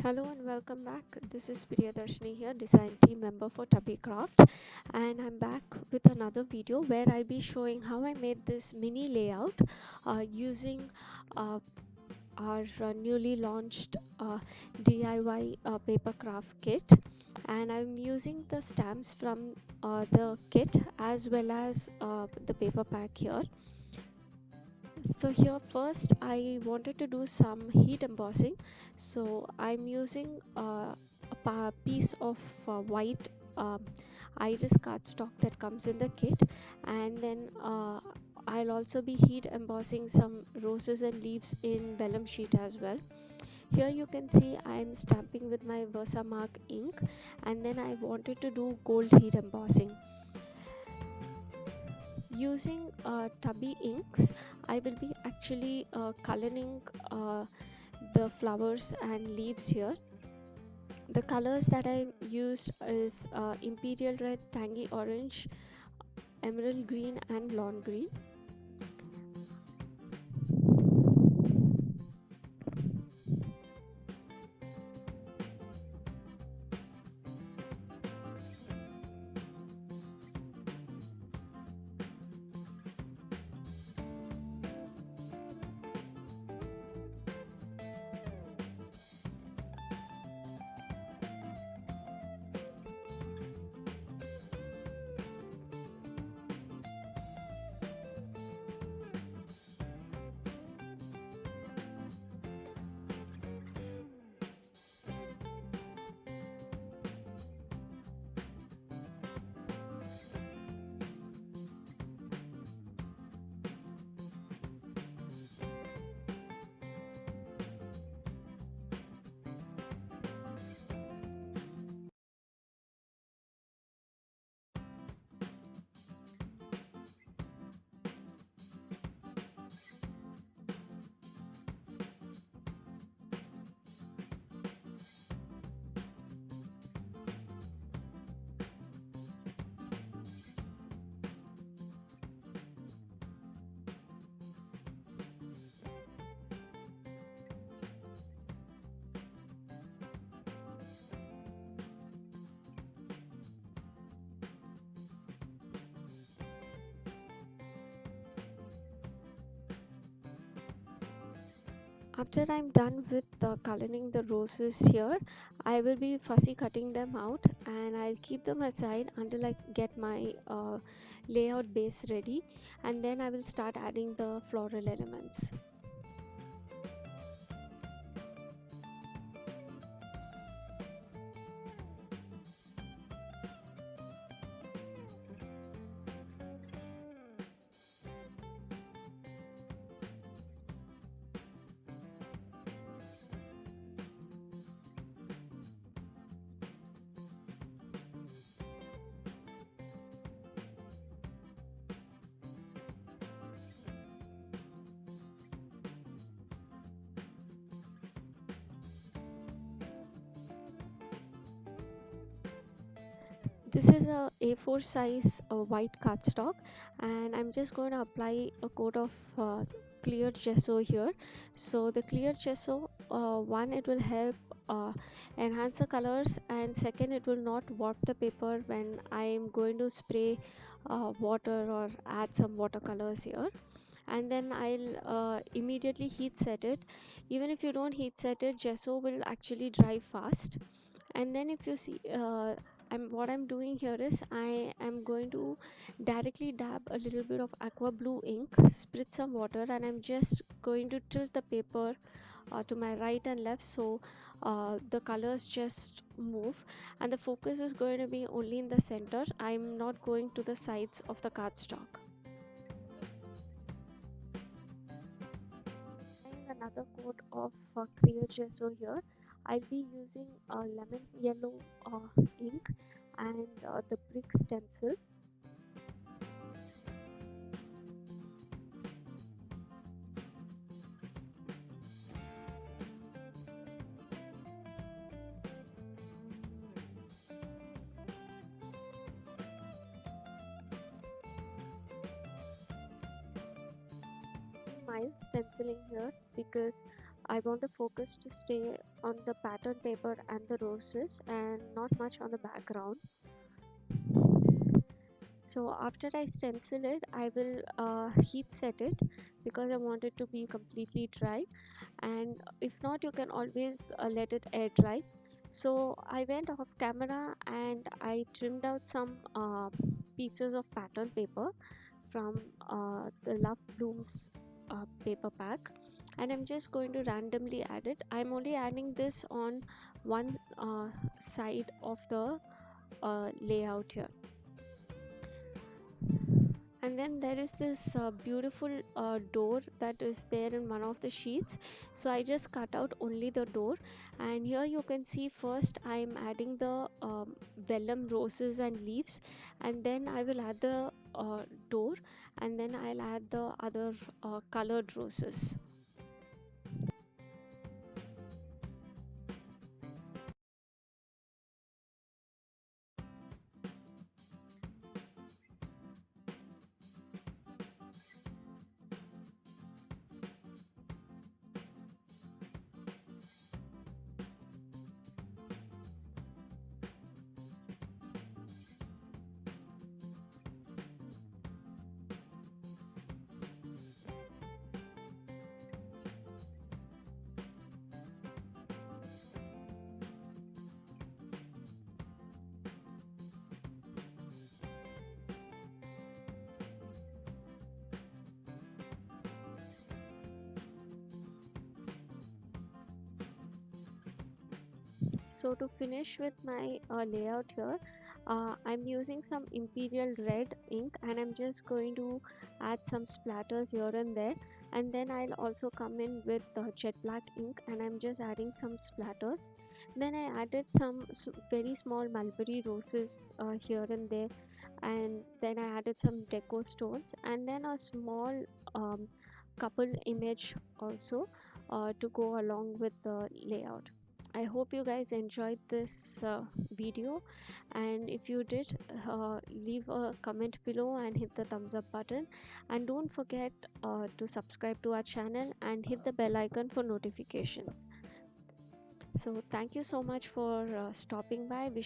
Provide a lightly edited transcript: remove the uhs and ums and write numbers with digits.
Hello and welcome back. This is Priyadarshini here, design team member for Tubby Craft, and I'm back with another video where I'll be showing how I made this mini layout using uh, our newly launched DIY paper craft kit, and I'm using the stamps from the kit as well as the paper pack here. So here first I wanted to do some heat embossing, so I'm using a piece of white iris cardstock that comes in the kit, and then I'll also be heat embossing some roses and leaves in vellum sheet as well. Here you can see I'm stamping with my Versamark ink, and then I wanted to do gold heat embossing using tubby inks. I will be actually coloring the flowers and leaves here. The colors that I used is imperial red, tangy orange, emerald green and lawn green. After I'm done with coloring the roses here, I will be fussy cutting them out, and I'll keep them aside until I get my layout base ready, and then I will start adding the floral elements. This is a A4 size white cardstock, and I'm just going to apply a coat of clear gesso here. So the clear gesso, one, it will help enhance the colors, and second, it will not warp the paper when I am going to spray water or add some watercolors here. And then I'll immediately heat set it. Even if you don't heat set it, gesso will actually dry fast. And then if you see, what I'm doing here is I am going to directly dab a little bit of aqua blue ink, spritz some water, and I'm just going to tilt the paper to my right and left, so the colors just move, and the focus is going to be only in the center. I'm not going to the sides of the cardstock. Applying another coat of clear gesso here, I'll be using lemon yellow ink and the brick stencil. Mild stenciling here because I want the focus to stay on the pattern paper and the roses and not much on the background. So after I stencil it, I will heat set it because I want it to be completely dry, and if not, you can always let it air dry. So I went off camera and I trimmed out some pieces of pattern paper from the Love Blooms paper pack, and I'm just going to randomly add it. I'm only adding this on one side of the layout here. And then there is this beautiful door that is there in one of the sheets, so I just cut out only the door. And here you can see first I'm adding the vellum roses and leaves, and then I will add the door, and then I'll add the other colored roses. So to finish with my layout here, I'm using some Imperial Red ink, and I'm just going to add some splatters here and there. And then I'll also come in with Jet Black ink, and I'm just adding some splatters. Then I added some very small mulberry roses here and there, and then I added some deco stones, and then a small um, couple image also to go along with the layout. I hope you guys enjoyed this video, and if you did, leave a comment below and hit the thumbs up button, and don't forget to subscribe to our channel and hit the bell icon for notifications. So thank you so much for stopping by. Wish you